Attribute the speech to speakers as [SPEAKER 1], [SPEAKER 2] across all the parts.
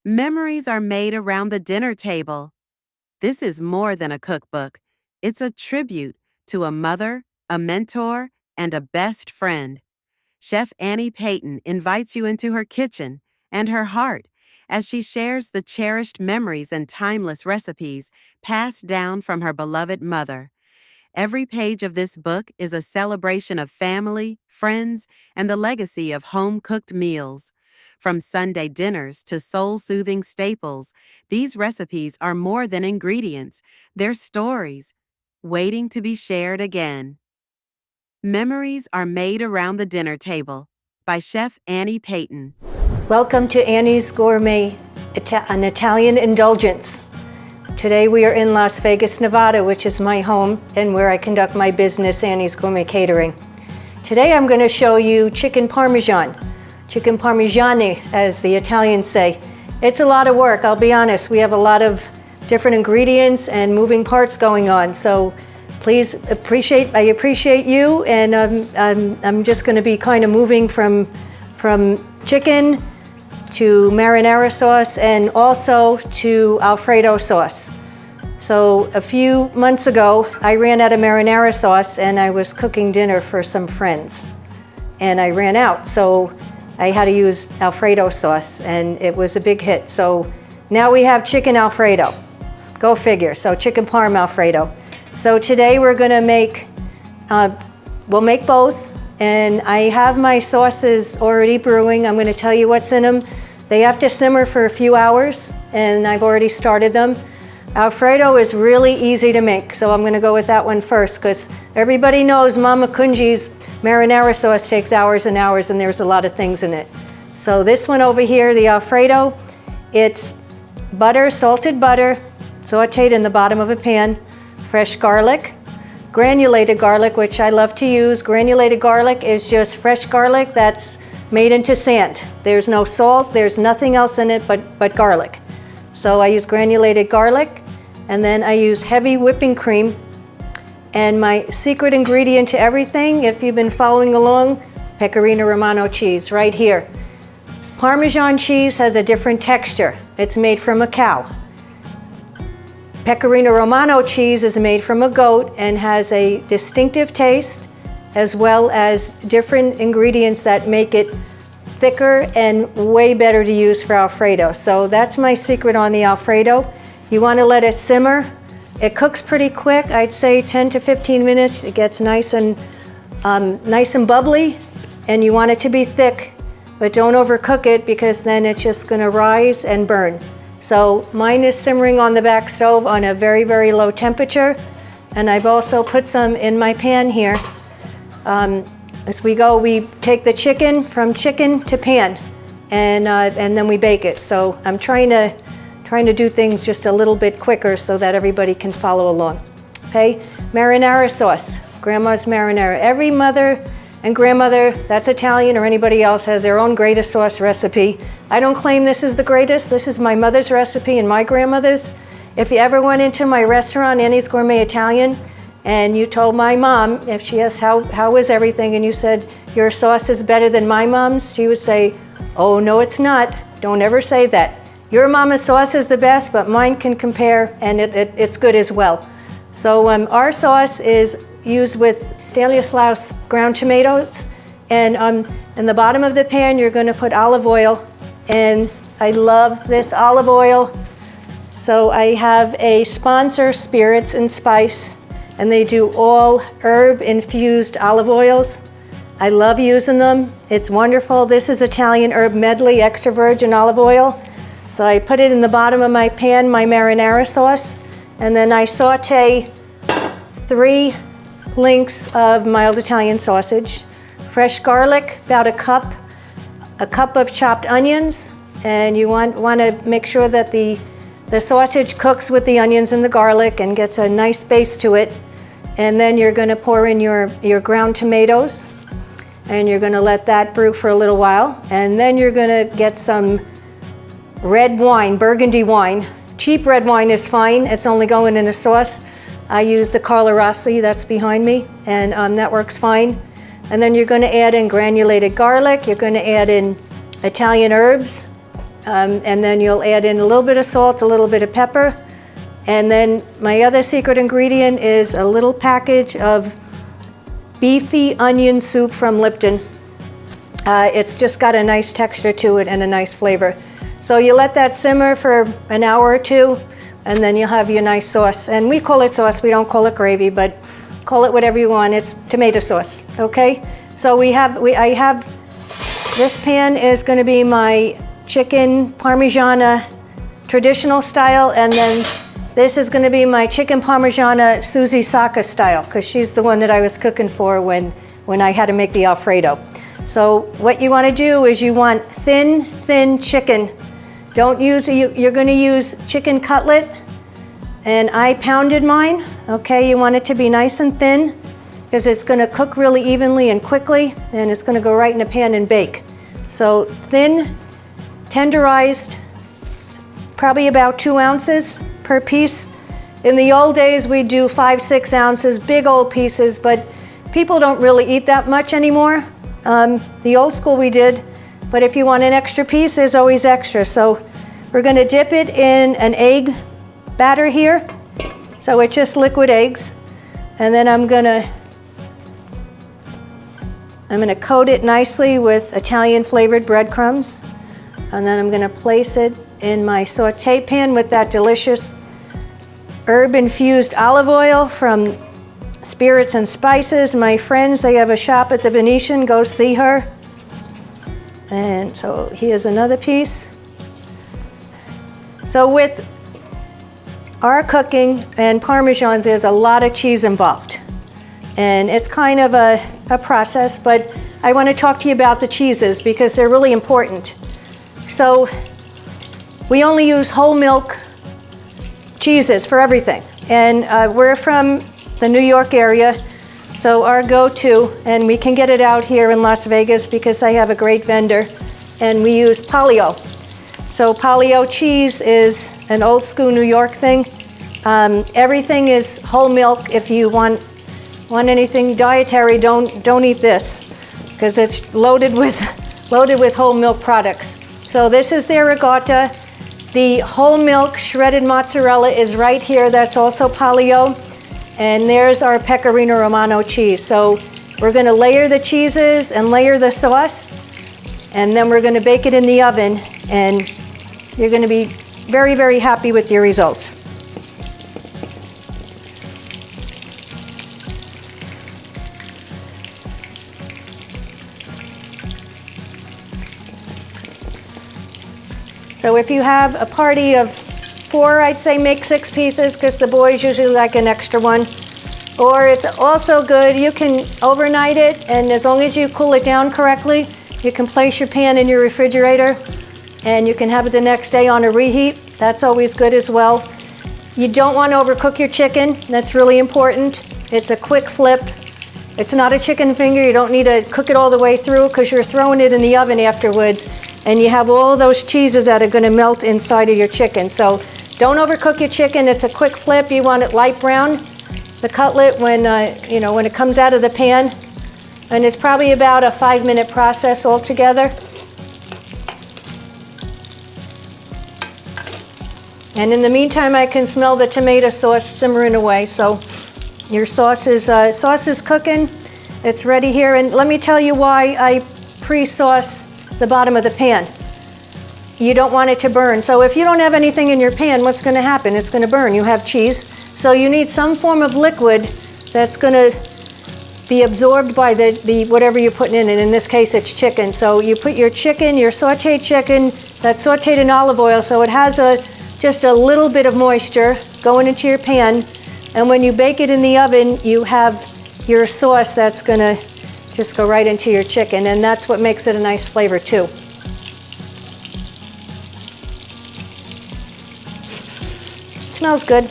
[SPEAKER 1] Memories are made around the dinner table. This is more than a cookbook. It's a tribute to a mother, a mentor, and a best friend. Chef Annie Payton invites you into her kitchen and her heart as she shares the cherished memories and timeless recipes passed down from her beloved mother. Every page of this book is a celebration of family, friends, and the legacy of home-cooked meals. From Sunday dinners to soul-soothing staples, these recipes are more than ingredients. They're stories, waiting to be shared again. Memories are made around the dinner table by Chef Annie Payton.
[SPEAKER 2] Welcome to Annie's Gourmet, an Italian indulgence. Today we are in Las Vegas, Nevada, which is my home and where I conduct my business, Annie's Gourmet Catering. Today I'm going to show you chicken parmesan, chicken parmigiana, as the Italians say. It's a lot of work, I'll be honest. We have a lot of different ingredients and moving parts going on, so please I appreciate you, and I'm just going to be kind of moving from chicken to marinara sauce and also to Alfredo sauce. So a few months ago, I ran out of marinara sauce and I was cooking dinner for some friends. And I ran out, so I had to use Alfredo sauce, and it was a big hit. So now we have chicken Alfredo. Go figure, so chicken parm Alfredo. So today we're gonna make, we'll make both, and I have my sauces already brewing. I'm gonna tell you what's in them. They have to simmer for a few hours, and I've already started them. Alfredo is really easy to make, so I'm gonna go with that one first, because everybody knows Mama Kunji's marinara sauce takes hours and hours, and there's a lot of things in it. So this one over here, the Alfredo, it's butter, salted butter, sauteed in the bottom of a pan, fresh garlic, granulated garlic, which I love to use. Granulated garlic is just fresh garlic that's made into sand. There's no salt, there's nothing else in it but garlic. So I use granulated garlic, and then I use heavy whipping cream. And my secret ingredient to everything, if you've been following along, Pecorino Romano cheese, right here. Parmesan cheese has a different texture. It's made from a cow. Pecorino Romano cheese is made from a goat and has a distinctive taste, as well as different ingredients that make it thicker and way better to use for Alfredo. So that's my secret on the Alfredo. You want to let it simmer. It cooks pretty quick, I'd say 10 to 15 minutes. It gets nice and bubbly, and you want it to be thick, but don't overcook it, because then it's just going to rise and burn. So mine is simmering on the back stove on a very, very low temperature, and I've also put some in my pan here. As we go, we take the chicken from chicken to pan, and then we bake it. So I'm trying to do things just a little bit quicker so that everybody can follow along. Okay, marinara sauce, grandma's marinara. Every mother and grandmother that's Italian or anybody else has their own greatest sauce recipe. I don't claim this is the greatest. This is my mother's recipe and my grandmother's. If you ever went into my restaurant, Annie's Gourmet Italian, and you told my mom, if she asked how is everything, and you said, your sauce is better than my mom's, she would say, oh, no, it's not. Don't ever say that. Your mama's sauce is the best, but mine can compare, and it's good as well. So our sauce is used with Stanislaus ground tomatoes, and in the bottom of the pan, you're gonna put olive oil, and I love this olive oil. So I have a sponsor, Spirits and Spice, and they do all herb-infused olive oils. I love using them. It's wonderful. This is Italian herb medley extra virgin olive oil. So I put it in the bottom of my pan, my marinara sauce, and then I saute 3 links of mild Italian sausage, fresh garlic, about a cup of chopped onions, and you want to make sure that the sausage cooks with the onions and the garlic and gets a nice base to it. And then you're going to pour in your ground tomatoes, and you're going to let that brew for a little while. And then you're going to get some red wine, Burgundy wine. Cheap red wine is fine. It's only going in a sauce. I use the Carlo Rossi that's behind me, and that works fine. And then you're going to add in granulated garlic. You're going to add in Italian herbs, And then you'll add in a little bit of salt, a little bit of pepper. And then my other secret ingredient is a little package of beefy onion soup from Lipton. It's just got a nice texture to it and a nice flavor. So you let that simmer for an hour or two, and then you'll have your nice sauce. And we call it sauce, we don't call it gravy, but call it whatever you want. It's tomato sauce, okay? So this pan is going to be my chicken Parmigiana traditional style, and then this is going to be my chicken Parmigiana Suzi Sacha style, because she's the one that I was cooking for when I had to make the Alfredo. So what you want to do is you want thin chicken. Don't use, you're going to use chicken cutlet, and I pounded mine, okay? You want it to be nice and thin, because it's going to cook really evenly and quickly, and it's going to go right in the pan and bake. So thin, tenderized, probably about 2 ounces per piece. In the old days, we'd do 5-6 ounces, big old pieces, but people don't really eat that much anymore. The old school we did, but if you want an extra piece, there's always extra. So we're going to dip it in an egg batter here. So it's just liquid eggs. And then I'm going to coat it nicely with Italian flavored breadcrumbs. And then I'm going to place it in my saute pan with that delicious herb-infused olive oil from Spirits and Spices. My friends, they have a shop at the Venetian. Go see her. And so here's another piece. So with our cooking and Parmesans, there's a lot of cheese involved. And it's kind of a process, but I want to talk to you about the cheeses because they're really important. So we only use whole milk cheeses for everything. And we're from the New York area, so our go-to, and we can get it out here in Las Vegas because I have a great vendor, and we use Polly-O. So Polly-O cheese is an old school New York thing. Everything is whole milk. If you want anything dietary, don't eat this because it's loaded with whole milk products. So this is their ricotta. The whole milk shredded mozzarella is right here. That's also Polly-O. And there's our Pecorino Romano cheese. So we're going to layer the cheeses and layer the sauce, and then we're going to bake it in the oven, and you're going to be very, very happy with your results. So if you have a party of 4, I'd say make 6 pieces because the boys usually like an extra one. Or it's also good, you can overnight it, and as long as you cool it down correctly, you can place your pan in your refrigerator and you can have it the next day on a reheat. That's always good as well. You don't want to overcook your chicken. That's really important. It's a quick flip. It's not a chicken finger. You don't need to cook it all the way through because you're throwing it in the oven afterwards, and you have all those cheeses that are going to melt inside of your chicken. So don't overcook your chicken. It's a quick flip. You want it light brown. The cutlet when it comes out of the pan, and it's probably about a 5-minute process altogether. And in the meantime, I can smell the tomato sauce simmering away. So your sauce is cooking. It's ready here. And let me tell you why I pre-sauce the bottom of the pan. You don't want it to burn. So if you don't have anything in your pan, what's going to happen? It's going to burn. You have cheese. So you need some form of liquid that's going to be absorbed by the whatever you're putting in. And in this case, it's chicken. So you put your chicken, your sauteed chicken, that's sauteed in olive oil. So it has just a little bit of moisture going into your pan. And when you bake it in the oven, you have your sauce that's going to just go right into your chicken. And that's what makes it a nice flavor too. Smells good.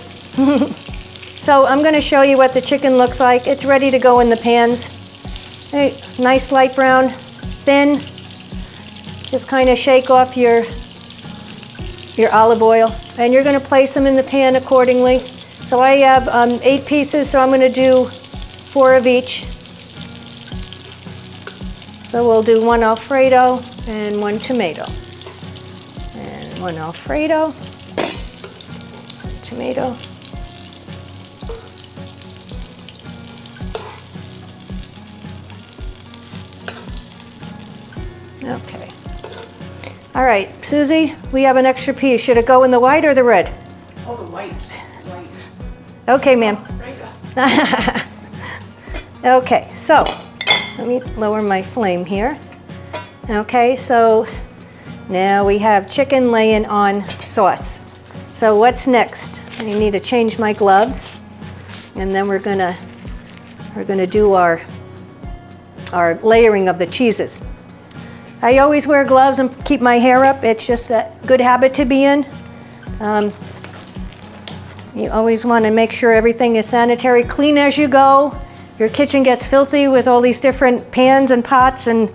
[SPEAKER 2] So I'm going to show you what the chicken looks like. It's ready to go in the pans. Hey, nice light brown, thin. Just kind of shake off your olive oil. And you're going to place them in the pan accordingly. So I have 8 pieces, so I'm going to do 4 of each. So we'll do 1 Alfredo and 1 tomato. And one Alfredo, tomato. Okay. All right, Susie, we have an extra piece. Should it go in the white or the red?
[SPEAKER 3] Oh, the white. White.
[SPEAKER 2] Okay, ma'am.
[SPEAKER 3] Right.
[SPEAKER 2] Okay, so let me lower my flame here. Okay, so now we have chicken laying on sauce. So what's next? I need to change my gloves, and then we're gonna do our layering of the cheeses. I always wear gloves and keep my hair up. It's just a good habit to be in. You always want to make sure everything is sanitary, clean as you go. Your kitchen gets filthy with all these different pans and pots and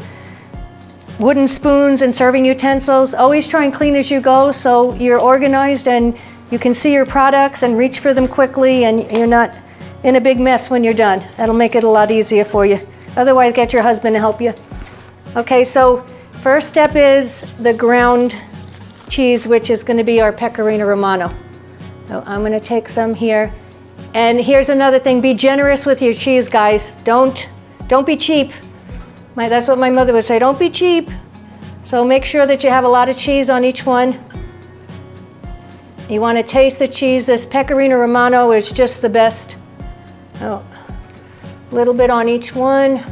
[SPEAKER 2] wooden spoons and serving utensils. Always try and clean as you go so you're organized and you can see your products and reach for them quickly and you're not in a big mess when you're done. That'll make it a lot easier for you. Otherwise, get your husband to help you. Okay, so first step is the ground cheese, which is going to be our Pecorino Romano. So I'm going to take some here. And here's another thing, be generous with your cheese, guys. Don't be cheap. That's what my mother would say, don't be cheap. So make sure that you have a lot of cheese on each one. You want to taste the cheese. This Pecorino Romano is just the best. Oh, a little bit on each one.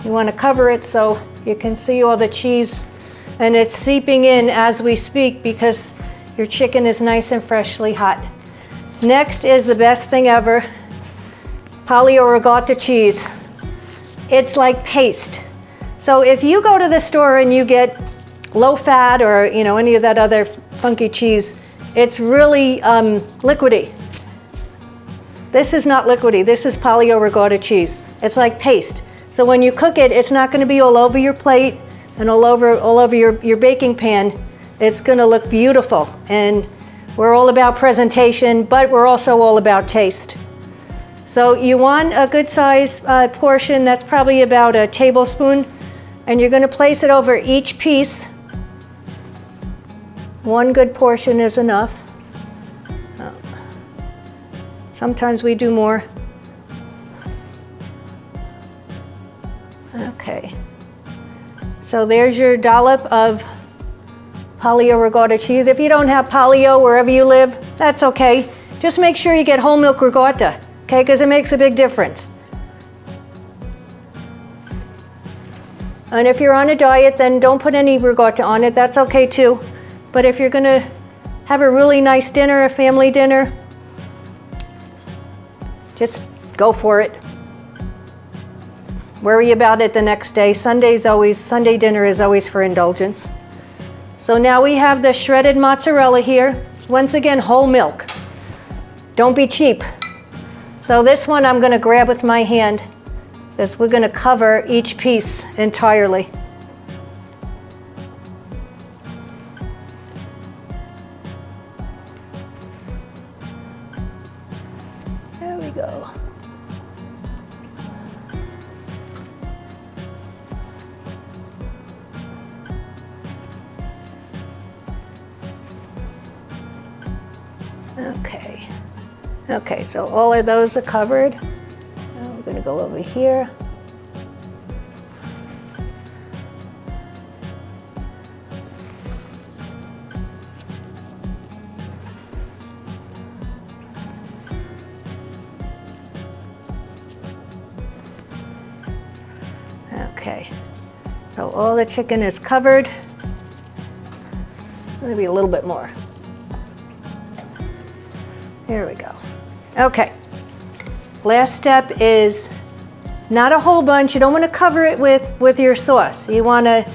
[SPEAKER 2] You want to cover it so you can see all the cheese, and it's seeping in as we speak because your chicken is nice and freshly hot. Next is the best thing ever, Polio Regatta cheese. It's like paste. So if you go to the store and you get low fat or any of that other funky cheese, it's really liquidy. This is not liquidy. This is Polio Regatta cheese. It's like paste. So when you cook it, it's not going to be all over your plate and all over your baking pan. It's going to look beautiful. And we're all about presentation, but we're also all about taste. So you want a good size portion. That's probably about a tablespoon. And you're going to place it over each piece. One good portion is enough. Sometimes we do more. Okay. So there's your dollop of Polio Regatta cheese. If you don't have Polio wherever you live, that's okay. Just make sure you get whole milk regatta, okay? Because it makes a big difference. And if you're on a diet, then don't put any regatta on it. That's okay too. But if you're gonna have a really nice dinner, a family dinner, just go for it. Worry about it the next day. Sunday dinner is always for indulgence. So now we have the shredded mozzarella here. Once again, whole milk. Don't be cheap. So this one I'm going to grab with my hand because we're going to cover each piece entirely. There we go. Okay, so all of those are covered. Now we're going to go over here. Okay, so all the chicken is covered. Maybe a little bit more. Here we go. Okay, last step is not a whole bunch. You don't want to cover it with your sauce. You want to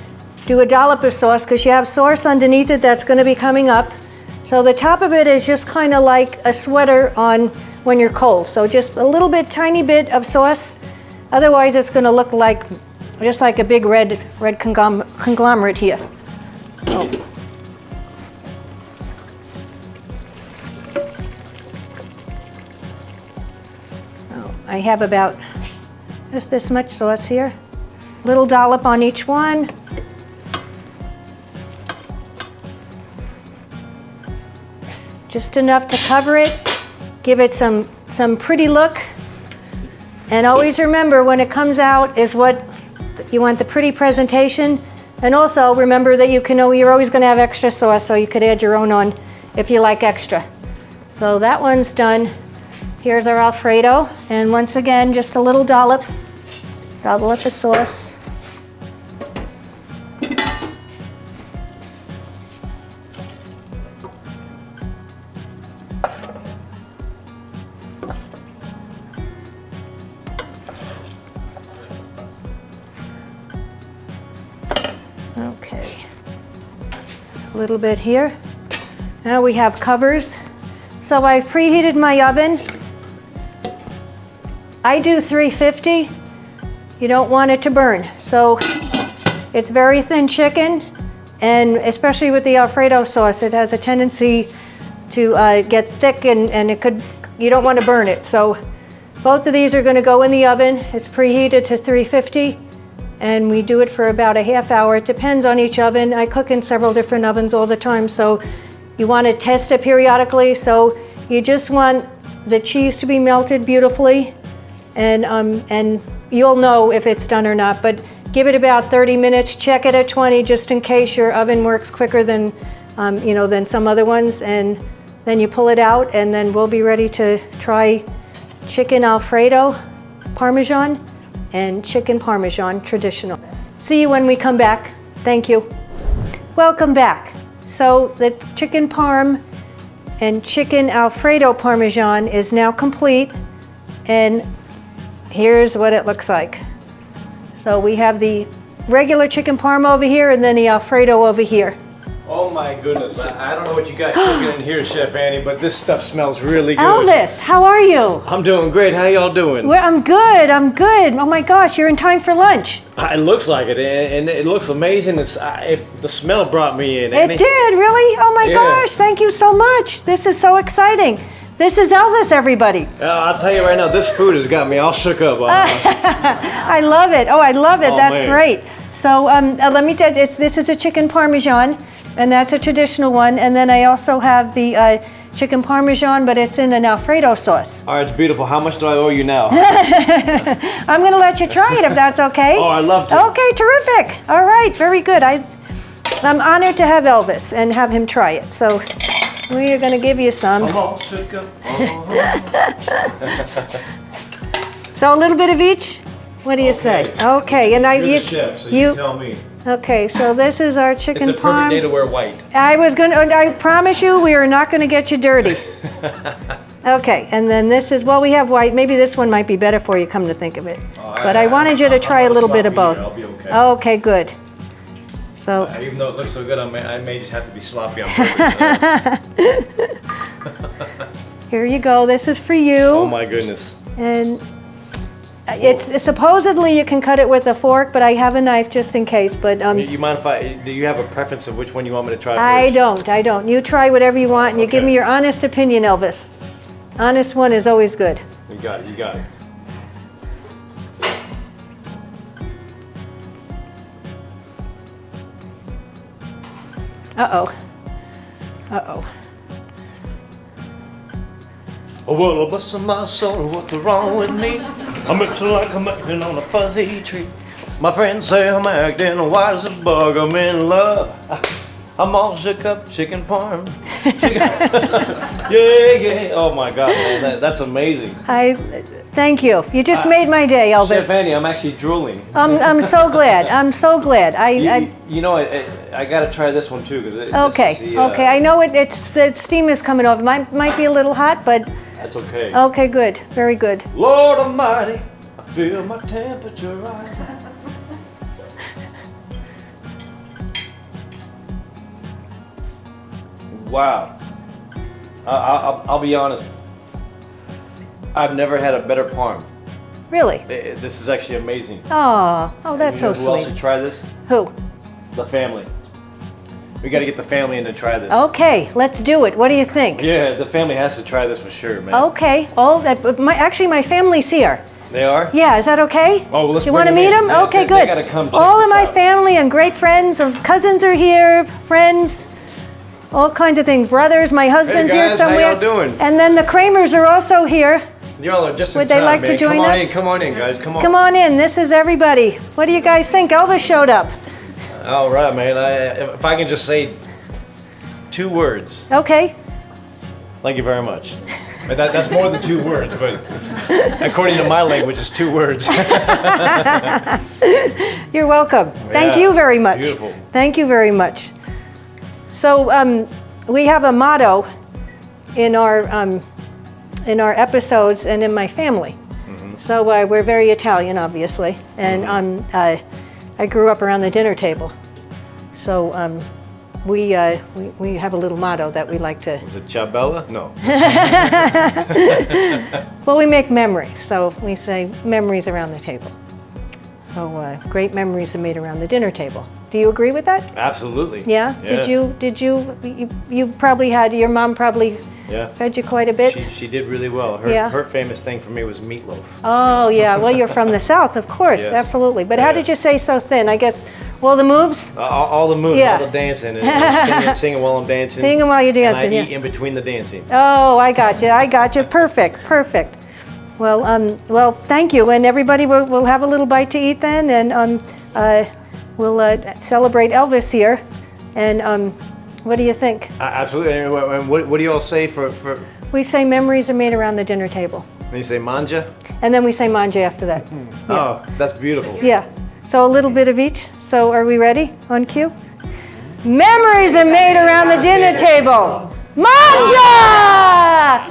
[SPEAKER 2] do a dollop of sauce because you have sauce underneath it that's going to be coming up. So the top of it is just kind of like a sweater on when you're cold. So just a little bit, tiny bit of sauce. Otherwise it's going to look like just like a big red conglomerate here. Oh. I have about just this much sauce here. Little dollop on each one. Just enough to cover it, give it some pretty look. And always remember, when it comes out is what you want, the pretty presentation. And also remember that you're always going to have extra sauce, so you could add your own on if you like extra. So that one's done. Here's our Alfredo, and once again, just a little dollop of sauce. Okay, a little bit here. Now we have covers. So I've preheated my oven. I do 350. You don't want it to burn. So it's very thin chicken, and especially with the Alfredo sauce, it has a tendency to get thick, and you don't want to burn it. So both of these are going to go in the oven. It's preheated to 350, and we do it for about a half hour. It depends on each oven. I cook in several different ovens all the time, so you want to test it periodically. So you just want the cheese to be melted beautifully, and you'll know if it's done or not. But give it about 30 minutes. Check it at 20 just in case your oven works quicker than than some other ones. And then you pull it out, and then we'll be ready to try chicken Alfredo Parmesan and chicken Parmesan traditional. See you when we come back. Thank you. Welcome back. So the chicken parm and chicken Alfredo Parmesan is now complete, and here's what it looks like. So we have the regular chicken parm over here, and then the Alfredo over here.
[SPEAKER 4] Oh my goodness, I don't know what you got cooking in here, Chef Annie, but this stuff smells really good.
[SPEAKER 2] Elvis, how are you?
[SPEAKER 4] I'm doing great. How y'all doing?
[SPEAKER 2] Well, I'm good. Oh my gosh, you're in time for lunch.
[SPEAKER 4] It looks like it, and it looks amazing. The smell brought me in.
[SPEAKER 2] It did, really? Oh my gosh, thank you so much. This is so exciting. This is Elvis, everybody.
[SPEAKER 4] I'll tell you right now, this food has got me all shook up.
[SPEAKER 2] I love it. Oh, I love it.
[SPEAKER 4] Oh,
[SPEAKER 2] That's
[SPEAKER 4] man.
[SPEAKER 2] great. So let me tell you, this is a chicken Parmesan, and that's a traditional one. And then I also have the chicken Parmesan, but it's in an Alfredo sauce.
[SPEAKER 4] All right, it's beautiful. How much do I owe you now?
[SPEAKER 2] I'm going to let you try it if that's okay.
[SPEAKER 4] Oh, I'd love to.
[SPEAKER 2] Okay, terrific. All right, very good. I'm honored to have Elvis and have him try it. So we are going to give you some.
[SPEAKER 4] I'm all shook up.
[SPEAKER 2] So a little bit of each? What do you say? Okay, and
[SPEAKER 4] You're the chef, so you tell me.
[SPEAKER 2] Okay, so this is our chicken
[SPEAKER 4] It's a
[SPEAKER 2] parm.
[SPEAKER 4] perfect day to wear white.
[SPEAKER 2] I promise you, we are not going to get you dirty. Okay, and then this is, well, we have white. Maybe this one might be better for you, come to think of it. But I wanted you to try a little bit of both.
[SPEAKER 4] I'll be okay.
[SPEAKER 2] Okay, good. So.
[SPEAKER 4] Even though it looks so good, I may just have to be sloppy on purpose.
[SPEAKER 2] Here you go. This is for you.
[SPEAKER 4] Oh my goodness.
[SPEAKER 2] And it's supposedly you can cut it with a fork, but I have a knife just in case. But
[SPEAKER 4] You mind if do you have a preference of which one you want me to try first?
[SPEAKER 2] I don't. You try whatever you want, and you give me your honest opinion, Elvis. Honest one is always good.
[SPEAKER 4] You got it.
[SPEAKER 2] Uh-oh.
[SPEAKER 4] Oh, well, bless my soul, what's wrong with me? I'm itching like I'm acting on a fuzzy tree. My friends say I'm acting white as a bug, I'm in love. I'm all shook up, chicken parm. Yeah. Oh my God, man, that's amazing.
[SPEAKER 2] Thank you. You just made my day, Elvis.
[SPEAKER 4] Chef Annie, I'm actually drooling.
[SPEAKER 2] I'm so glad. I'm so glad.
[SPEAKER 4] You know, I gotta try this one too, because
[SPEAKER 2] Okay. I know the steam is coming off. It might be a little hot, but
[SPEAKER 4] that's okay.
[SPEAKER 2] okay, good. Very good.
[SPEAKER 4] Lord Almighty, I feel my temperature rising. Wow. I'll be honest. I've never had a better parm.
[SPEAKER 2] Really?
[SPEAKER 4] This is actually amazing.
[SPEAKER 2] Oh, that's so
[SPEAKER 4] Who else
[SPEAKER 2] sweet.
[SPEAKER 4] should try this?
[SPEAKER 2] Who?
[SPEAKER 4] The family. We got to get the family in to try this.
[SPEAKER 2] Okay, let's do it. What do you think?
[SPEAKER 4] Yeah, the family has to try this for sure, man.
[SPEAKER 2] Okay. Actually, my family's here.
[SPEAKER 4] They are?
[SPEAKER 2] Yeah, is that okay?
[SPEAKER 4] Oh, well, let's
[SPEAKER 2] You
[SPEAKER 4] bring
[SPEAKER 2] want to
[SPEAKER 4] them
[SPEAKER 2] meet
[SPEAKER 4] in.
[SPEAKER 2] them? Okay,
[SPEAKER 4] They
[SPEAKER 2] good.
[SPEAKER 4] gotta come check
[SPEAKER 2] All of
[SPEAKER 4] this
[SPEAKER 2] my
[SPEAKER 4] out.
[SPEAKER 2] family and great friends and cousins are here, friends. all kinds of things. Brothers, my husband's
[SPEAKER 4] Hey guys,
[SPEAKER 2] here somewhere.
[SPEAKER 4] how y'all doing?
[SPEAKER 2] And then the Kramers are also here.
[SPEAKER 4] Y'all are just in
[SPEAKER 2] Would
[SPEAKER 4] time,
[SPEAKER 2] they like to
[SPEAKER 4] man.
[SPEAKER 2] join
[SPEAKER 4] Come on
[SPEAKER 2] us?
[SPEAKER 4] in, come on in, guys. Come on.
[SPEAKER 2] Come on in. This is everybody. What do you guys think? Elvis showed up.
[SPEAKER 4] All right, man. If I can just say 2 words.
[SPEAKER 2] Okay.
[SPEAKER 4] Thank you very much. But that's more than 2 words, but according to my language, it's 2 words.
[SPEAKER 2] You're welcome. Thank
[SPEAKER 4] Yeah,
[SPEAKER 2] you very much.
[SPEAKER 4] beautiful.
[SPEAKER 2] Thank you very much. So we have a motto in our episodes and in my family. So we're very Italian, obviously, and I grew up around the dinner table. So we have a little motto that we like to.
[SPEAKER 4] Is it Ciabella? No.
[SPEAKER 2] Well, we make memories, so we say memories around the table. So great memories are made around the dinner table. Do you agree with that?
[SPEAKER 4] Absolutely.
[SPEAKER 2] Yeah. Did you probably had, your mom probably fed you quite a bit?
[SPEAKER 4] She did really well. Her famous thing for me was meatloaf.
[SPEAKER 2] Oh yeah, well you're from the South, of course,
[SPEAKER 4] Yes.
[SPEAKER 2] absolutely. But how did you say so thin? I guess, well, the moves?
[SPEAKER 4] All the moves,
[SPEAKER 2] Yeah.
[SPEAKER 4] all the dancing, and singing while I'm dancing.
[SPEAKER 2] Singing while you're dancing,
[SPEAKER 4] and I
[SPEAKER 2] yeah.
[SPEAKER 4] eat in between the dancing.
[SPEAKER 2] Oh, I got you. Perfect. Well, well, thank you, and everybody will have a little bite to eat then, and we'll celebrate Elvis here. And what do you think?
[SPEAKER 4] Absolutely. And what do you all say for?
[SPEAKER 2] We say memories are made around the dinner table,
[SPEAKER 4] When you say manja?
[SPEAKER 2] and then we say manje after that.
[SPEAKER 4] Oh, that's beautiful.
[SPEAKER 2] Yeah. So a little bit of each. So are we ready? On cue. Memories are made around the dinner table. Manja!